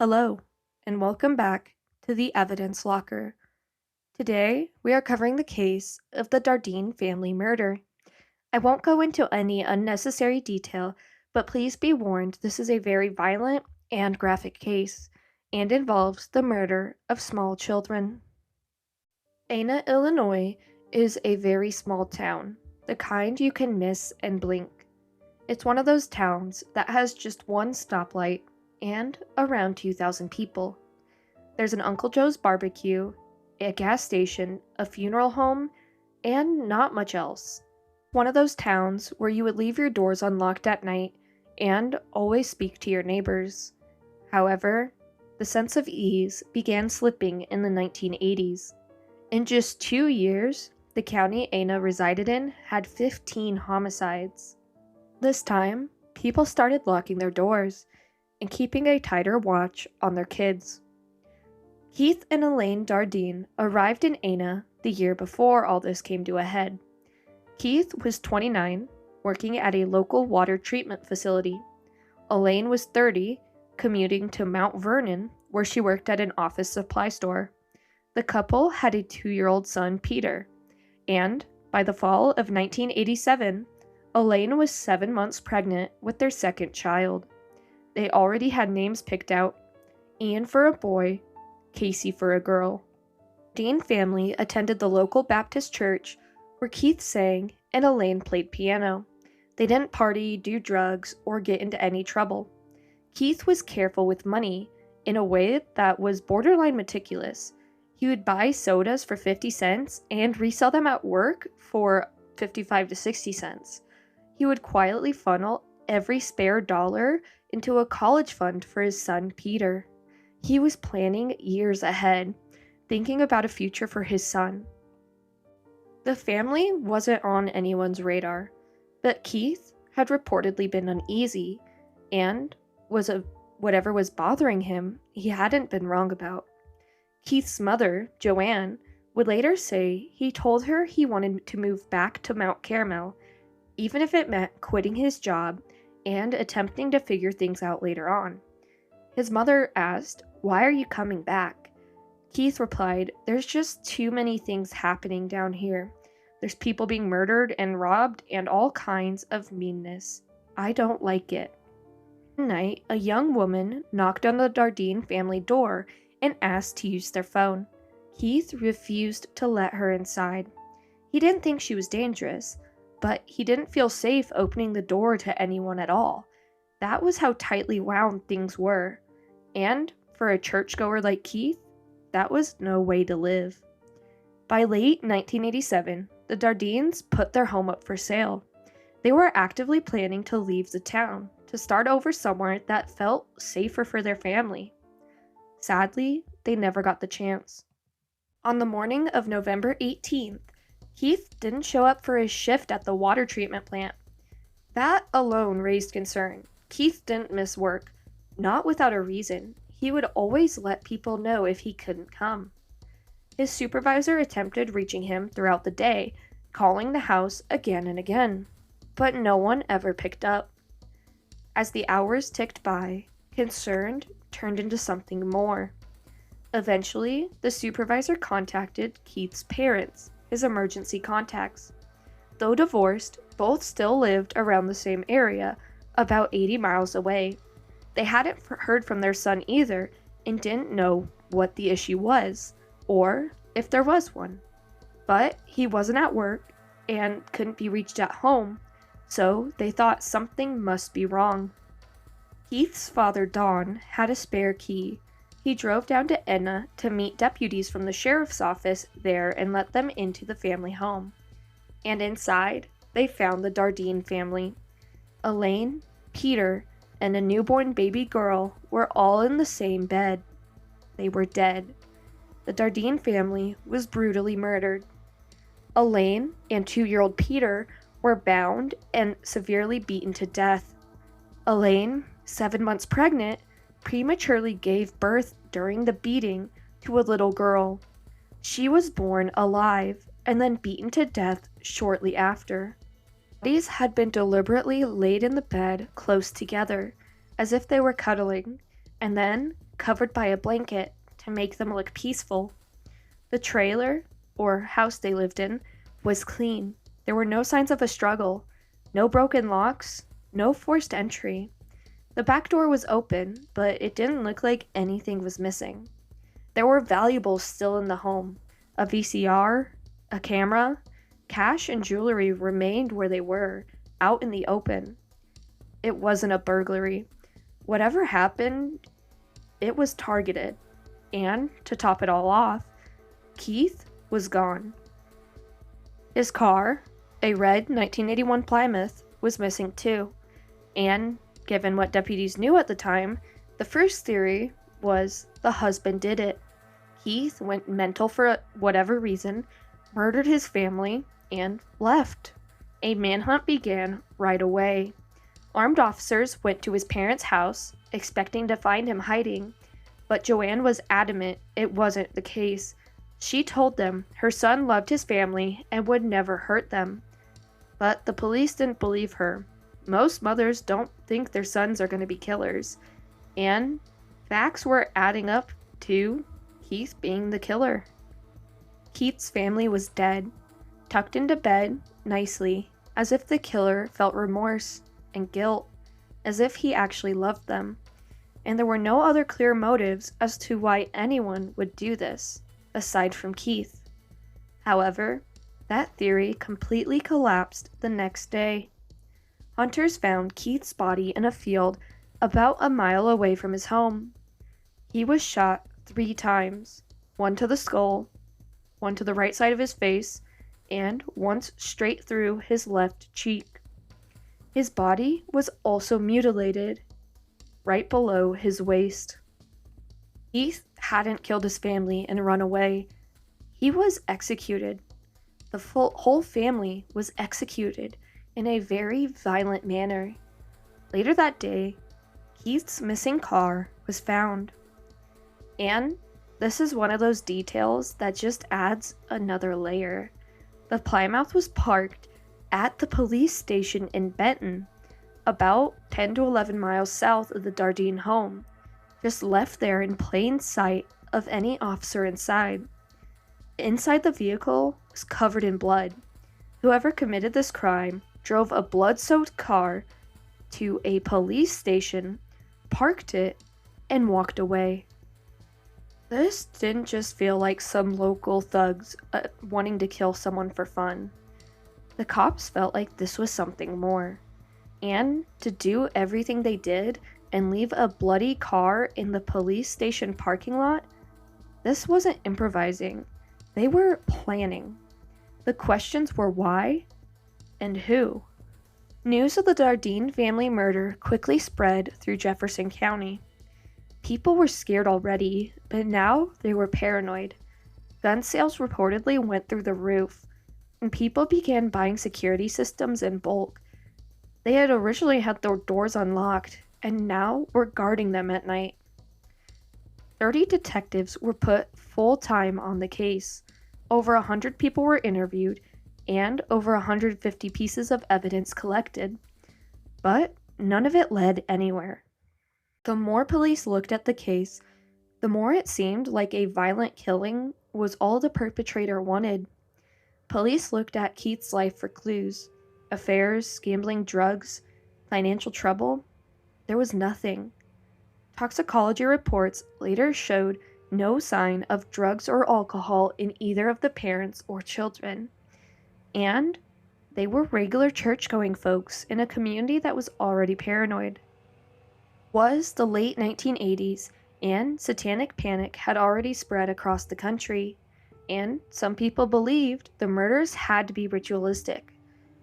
Hello, and welcome back to the Evidence Locker. Today, we are covering the case of the Dardeen family murder. I won't go into any unnecessary detail, but please be warned this is a very violent and graphic case and involves the murder of small children. Ana, Illinois is a very small town, the kind you can miss and blink. It's one of those towns that has just one stoplight and around 2,000 people. There's an Uncle Joe's barbecue, a gas station, a funeral home, and not much else. One of those towns where you would leave your doors unlocked at night and always speak to your neighbors. However, the sense of ease began slipping in the 1980s. In just 2 years, the county Ana resided in had 15 homicides. This time, people started locking their doors and keeping a tighter watch on their kids. Keith and Elaine Dardeen arrived in Ana the year before all this came to a head. Keith was 29, working at a local water treatment facility. Elaine was 30, commuting to Mount Vernon, where she worked at an office supply store. The couple had a 2-year-old son, Peter, and by the fall of 1987, Elaine was 7 months pregnant with their second child. They already had names picked out: Ian for a boy, Casey for a girl. Dean family attended the local Baptist church where Keith sang and Elaine played piano. They didn't party, do drugs, or get into any trouble. Keith was careful with money in a way that was borderline meticulous. He would buy sodas for 50 cents and resell them at work for 55 to 60 cents. He would quietly funnel every spare dollar into a college fund for his son, Peter. He was planning years ahead, thinking about a future for his son. The family wasn't on anyone's radar, but Keith had reportedly been uneasy, and whatever was bothering him, he hadn't been wrong about. Keith's mother, Joanne, would later say he told her he wanted to move back to Mount Carmel, even if it meant quitting his job and attempting to figure things out later on. His mother asked, "Why are you coming back?" Keith replied, "There's just too many things happening down here. There's people being murdered and robbed and all kinds of meanness. I don't like it." One night, a young woman knocked on the Dardeen family door and asked to use their phone. Keith refused to let her inside. He didn't think she was dangerous, but he didn't feel safe opening the door to anyone at all. That was how tightly wound things were. And for a churchgoer like Keith, that was no way to live. By late 1987, the Dardeens put their home up for sale. They were actively planning to leave the town, to start over somewhere that felt safer for their family. Sadly, they never got the chance. On the morning of November 18th, Keith didn't show up for his shift at the water treatment plant. That alone raised concern. Keith didn't miss work, not without a reason. He would always let people know if he couldn't come. His supervisor attempted reaching him throughout the day, calling the house again and again, but no one ever picked up. As the hours ticked by, concern turned into something more. Eventually, the supervisor contacted Keith's parents, his emergency contacts. Though divorced, both still lived around the same area, about 80 miles away. They hadn't heard from their son either and didn't know what the issue was, or if there was one. But he wasn't at work and couldn't be reached at home, so they thought something must be wrong. Keith's father, Don, had a spare key. He drove down to Enna to meet deputies from the sheriff's office there and let them into the family home. And inside, they found the Dardeen family. Elaine, Peter, and a newborn baby girl were all in the same bed. They were dead. The Dardeen family was brutally murdered. Elaine and 2-year-old Peter were bound and severely beaten to death. Elaine, 7 months pregnant, prematurely gave birth during the beating to a little girl. She was born alive and then beaten to death shortly after. Bodies had been deliberately laid in the bed close together, as if they were cuddling, and then covered by a blanket to make them look peaceful. The trailer, or house they lived in, was clean. There were no signs of a struggle, no broken locks, no forced entry. The back door was open, but it didn't look like anything was missing. There were valuables still in the home. A VCR, a camera, cash and jewelry remained where they were, out in the open. It wasn't a burglary. Whatever happened, it was targeted. And, to top it all off, Keith was gone. His car, a red 1981 Plymouth, was missing too. And, given what deputies knew at the time, the first theory was the husband did it. Keith went mental for whatever reason, murdered his family, and left. A manhunt began right away. Armed officers went to his parents' house, expecting to find him hiding, but Joanne was adamant it wasn't the case. She told them her son loved his family and would never hurt them. But the police didn't believe her. Most mothers don't think their sons are going to be killers. And facts were adding up to Keith being the killer. Keith's family was dead, tucked into bed nicely, as if the killer felt remorse and guilt, as if he actually loved them. And there were no other clear motives as to why anyone would do this, aside from Keith. However, that theory completely collapsed the next day. Hunters found Keith's body in a field about a mile away from his home. He was shot 3 times, one to the skull, one to the right side of his face, and once straight through his left cheek. His body was also mutilated, right below his waist. Keith hadn't killed his family and run away. He was executed. The whole family was executed in a very violent manner. Later that day, Keith's missing car was found. And this is one of those details that just adds another layer. The Plymouth was parked at the police station in Benton, about 10 to 11 miles south of the Dardeen home, just left there in plain sight of any officer inside. Inside the vehicle was covered in blood. Whoever committed this crime drove a blood-soaked car to a police station, parked it, and walked away. This didn't just feel like some local thugs wanting to kill someone for fun. The cops felt like this was something more. And to do everything they did and leave a bloody car in the police station parking lot, this wasn't improvising. They were planning. The questions were why and who. News of the Dardeen family murder quickly spread through Jefferson County. People were scared already, but now they were paranoid. Gun sales reportedly went through the roof, and people began buying security systems in bulk. They had originally had their doors unlocked, and now were guarding them at night. 30 detectives were put full-time on the case. Over 100 people were interviewed, and over 150 pieces of evidence collected. But none of it led anywhere. The more police looked at the case, the more it seemed like a violent killing was all the perpetrator wanted. Police looked at Keith's life for clues. Affairs, gambling, drugs, financial trouble. There was nothing. Toxicology reports later showed no sign of drugs or alcohol in either of the parents or children. And they were regular church-going folks in a community that was already paranoid. Was the late 1980s, and satanic panic had already spread across the country, and some people believed the murders had to be ritualistic.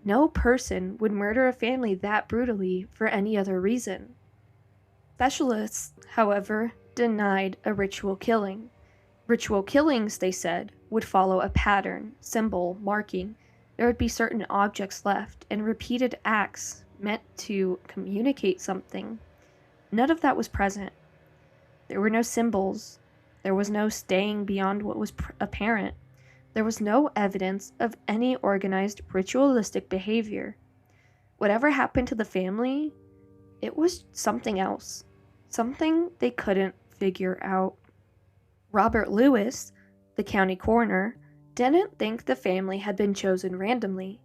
No person would murder a family that brutally for any other reason. Specialists, however, denied a ritual killing. Ritual killings, they said, would follow a pattern, symbol, marking. There would be certain objects left, and repeated acts meant to communicate something. None of that was present. There were no symbols. There was no staying beyond what was apparent. There was no evidence of any organized ritualistic behavior. Whatever happened to the family, it was something else. Something they couldn't figure out. Robert Lewis, the county coroner, didn't think the family had been chosen randomly.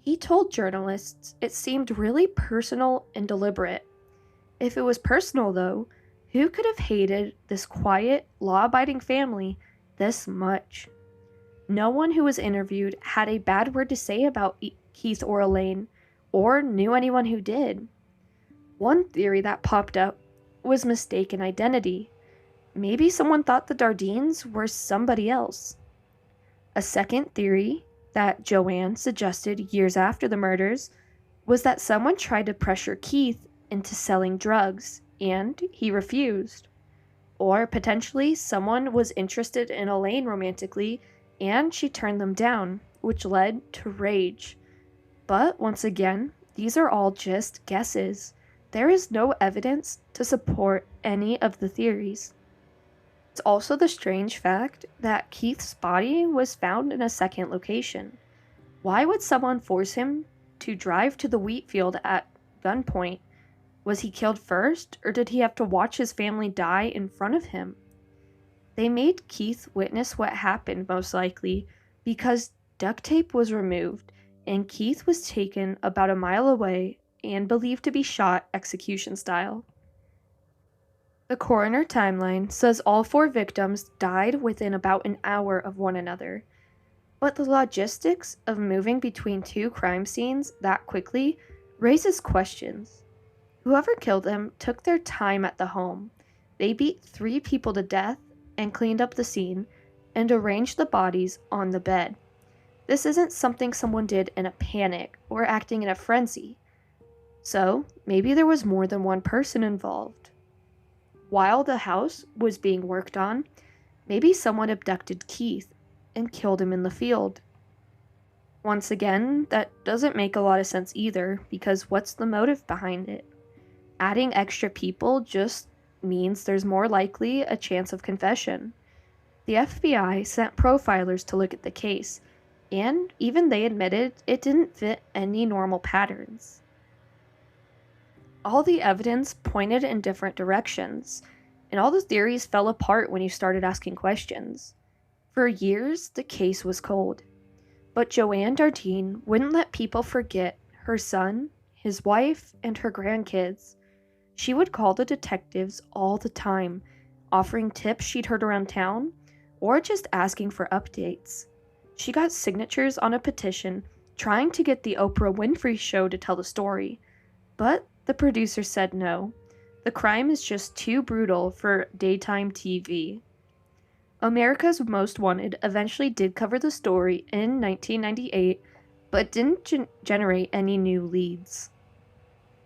He told journalists it seemed really personal and deliberate. If it was personal, though, who could have hated this quiet, law-abiding family this much? No one who was interviewed had a bad word to say about Keith or Elaine, or knew anyone who did. One theory that popped up was mistaken identity. Maybe someone thought the Dardeens were somebody else. A second theory that Joanne suggested years after the murders was that someone tried to pressure Keith into selling drugs, and he refused. Or potentially someone was interested in Elaine romantically, and she turned them down, which led to rage. But once again, these are all just guesses. There is no evidence to support any of the theories. It's also the strange fact that Keith's body was found in a second location. Why would someone force him to drive to the wheat field at gunpoint? Was he killed first, or did he have to watch his family die in front of him? They made Keith witness what happened, most likely, because duct tape was removed, and Keith was taken about a mile away and believed to be shot execution style. The coroner timeline says all 4 victims died within about an hour of one another, but the logistics of moving between 2 crime scenes that quickly raises questions. Whoever killed them took their time at the home. They beat 3 people to death and cleaned up the scene and arranged the bodies on the bed. This isn't something someone did in a panic or acting in a frenzy. So, maybe there was more than one person involved. While the house was being worked on, maybe someone abducted Keith and killed him in the field. Once again, that doesn't make a lot of sense either, because what's the motive behind it? Adding extra people just means there's more likely a chance of confession. The FBI sent profilers to look at the case, and even they admitted it didn't fit any normal patterns. All the evidence pointed in different directions, and all the theories fell apart when you started asking questions. For years, the case was cold. But Joanne Dardeen wouldn't let people forget her son, his wife, and her grandkids. She would call the detectives all the time, offering tips she'd heard around town, or just asking for updates. She got signatures on a petition trying to get the Oprah Winfrey Show to tell the story, but the producer said no. The crime is just too brutal for daytime TV. America's Most Wanted eventually did cover the story in 1998, but didn't generate any new leads.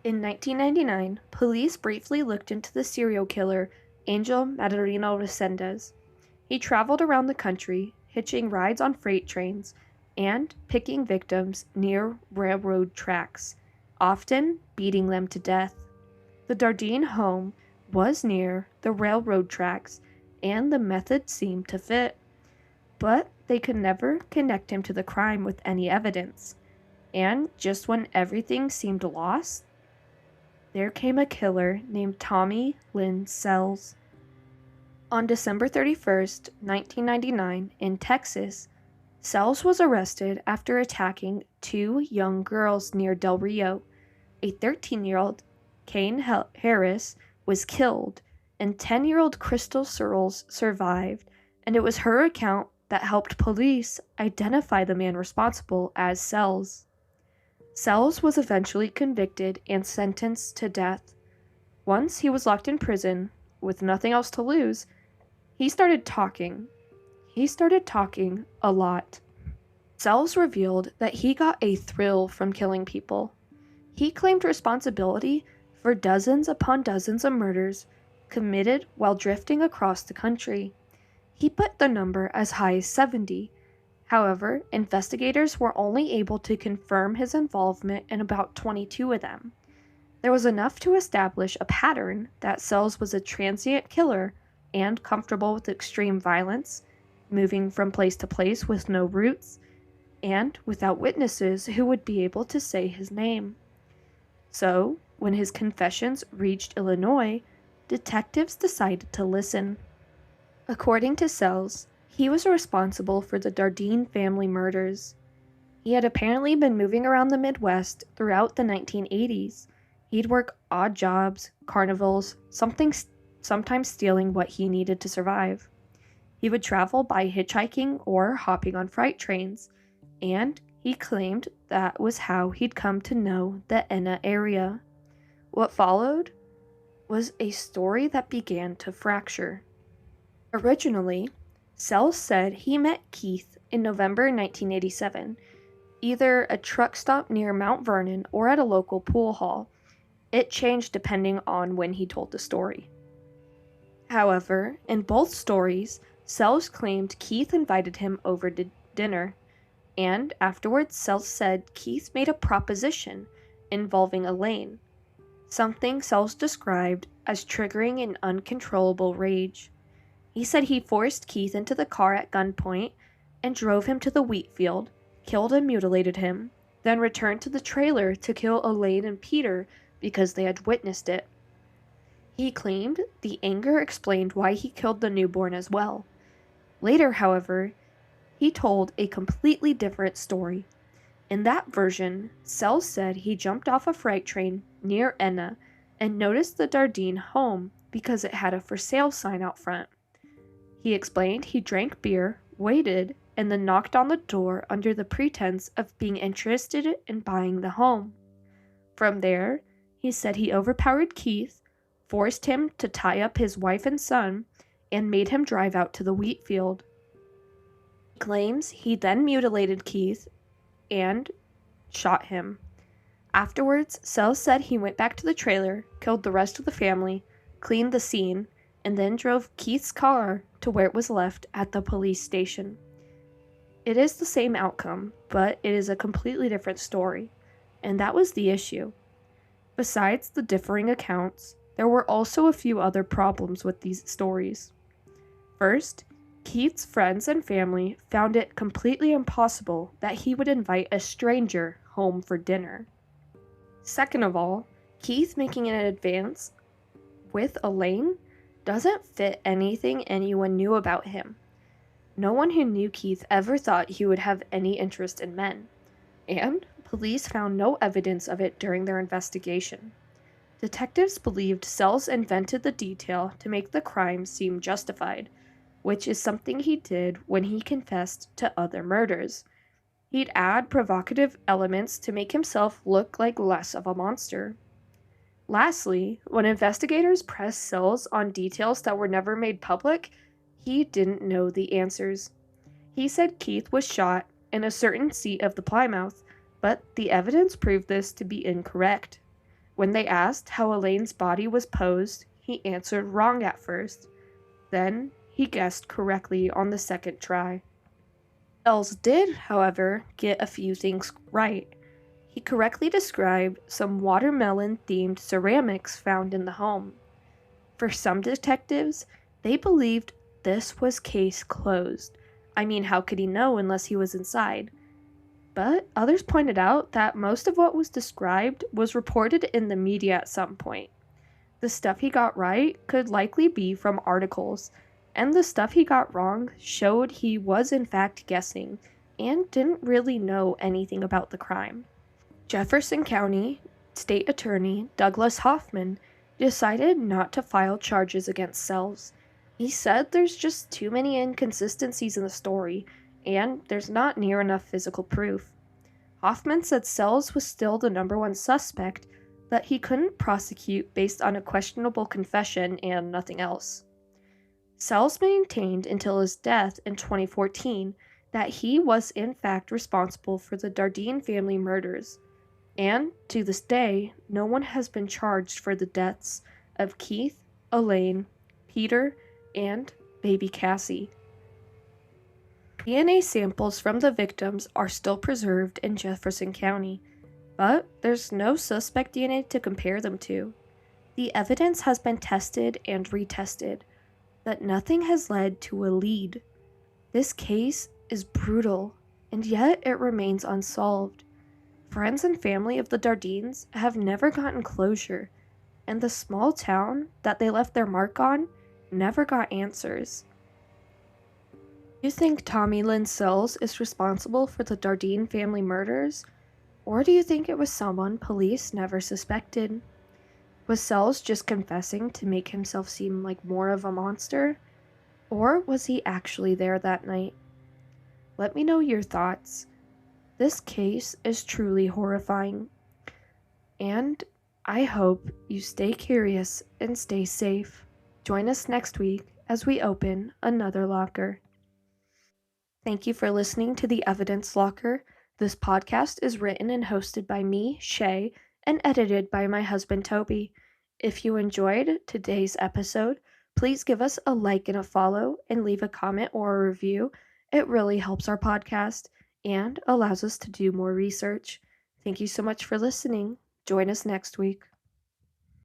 In 1999, police briefly looked into the serial killer Angel Madarino Resendez. He traveled around the country, hitching rides on freight trains and picking victims near railroad tracks, often beating them to death. The Dardeen home was near the railroad tracks, and the method seemed to fit. But they could never connect him to the crime with any evidence. And just when everything seemed lost, there came a killer named Tommy Lynn Sells. On December 31st, 1999, in Texas, Sells was arrested after attacking 2 young girls near Del Rio. A 13-year-old, Kane Harris, was killed, and 10-year-old Crystal Searles survived, and it was her account that helped police identify the man responsible as Sells. Sells was eventually convicted and sentenced to death. Once he was locked in prison, with nothing else to lose, he started talking. He started talking a lot. Sells revealed that he got a thrill from killing people. He claimed responsibility for dozens upon dozens of murders committed while drifting across the country. He put the number as high as 70. However, investigators were only able to confirm his involvement in about 22 of them. There was enough to establish a pattern that Sells was a transient killer and comfortable with extreme violence, moving from place to place with no roots, and without witnesses who would be able to say his name. So, when his confessions reached Illinois, detectives decided to listen. According to Sells, he was responsible for the Dardeen family murders. He had apparently been moving around the Midwest throughout the 1980s. He'd work odd jobs, carnivals, sometimes stealing what he needed to survive. He would travel by hitchhiking or hopping on freight trains, and he claimed that was how he'd come to know the Enna area. What followed was a story that began to fracture. Originally, Sells said he met Keith in November 1987, either a truck stop near Mount Vernon or at a local pool hall. It changed depending on when he told the story. However, in both stories, Sells claimed Keith invited him over to dinner, and afterwards Sells said Keith made a proposition involving Elaine, something Sells described as triggering an uncontrollable rage. He said he forced Keith into the car at gunpoint and drove him to the wheat field, killed and mutilated him, then returned to the trailer to kill Elaine and Peter because they had witnessed it. He claimed the anger explained why he killed the newborn as well. Later, however, he told a completely different story. In that version, Sells said he jumped off a freight train near Enna and noticed the Dardeen home because it had a for sale sign out front. He explained he drank beer, waited, and then knocked on the door under the pretense of being interested in buying the home. From there, he said he overpowered Keith, forced him to tie up his wife and son, and made him drive out to the wheat field. He claims he then mutilated Keith and shot him. Afterwards, Sells said he went back to the trailer, killed the rest of the family, cleaned the scene, and then drove Keith's car to where it was left at the police station. It is the same outcome, but it is a completely different story, and that was the issue. Besides the differing accounts, there were also a few other problems with these stories. First, Keith's friends and family found it completely impossible that he would invite a stranger home for dinner. Second of all, Keith making an advance with Elaine doesn't fit anything anyone knew about him. No one who knew Keith ever thought he would have any interest in men, and police found no evidence of it during their investigation. Detectives believed Sells invented the detail to make the crime seem justified, which is something he did when he confessed to other murders. He'd add provocative elements to make himself look like less of a monster. Lastly, when investigators pressed Sells on details that were never made public, he didn't know the answers. He said Keith was shot in a certain seat of the Plymouth, but the evidence proved this to be incorrect. When they asked how Elaine's body was posed, he answered wrong at first. Then he guessed correctly on the second try. Sells did, however, get a few things right. He correctly described some watermelon-themed ceramics found in the home. For some detectives, they believed this was case closed. I mean, how could he know unless he was inside? But others pointed out that most of what was described was reported in the media at some point. The stuff he got right could likely be from articles, and the stuff he got wrong showed he was in fact guessing and didn't really know anything about the crime. Jefferson County State Attorney Douglas Hoffman decided not to file charges against Sells. He said there's just too many inconsistencies in the story, and there's not near enough physical proof. Hoffman said Sells was still the number one suspect, but he couldn't prosecute based on a questionable confession and nothing else. Sells maintained until his death in 2014 that he was in fact responsible for the Dardeen family murders, and to this day, no one has been charged for the deaths of Keith, Elaine, Peter, and baby Cassie. DNA samples from the victims are still preserved in Jefferson County, but there's no suspect DNA to compare them to. The evidence has been tested and retested, but nothing has led to a lead. This case is brutal, and yet it remains unsolved. Friends and family of the Dardeens have never gotten closure. and the small town that they left their mark on never got answers. Do you think Tommy Lynn Sells is responsible for the Dardeen family murders, or do you think it was someone police never suspected? Was Sells just confessing to make himself seem like more of a monster, or was he actually there that night? Let me know your thoughts. This case is truly horrifying, and I hope you stay curious and stay safe. Join us next week as we open another locker. Thank you for listening to The Evidence Locker. This podcast is written and hosted by me, Shay, and edited by my husband, Toby. If you enjoyed today's episode, please give us a like and a follow and leave a comment or a review. It really helps our podcast and allows us to do more research. Thank you so much for listening. Join us next week.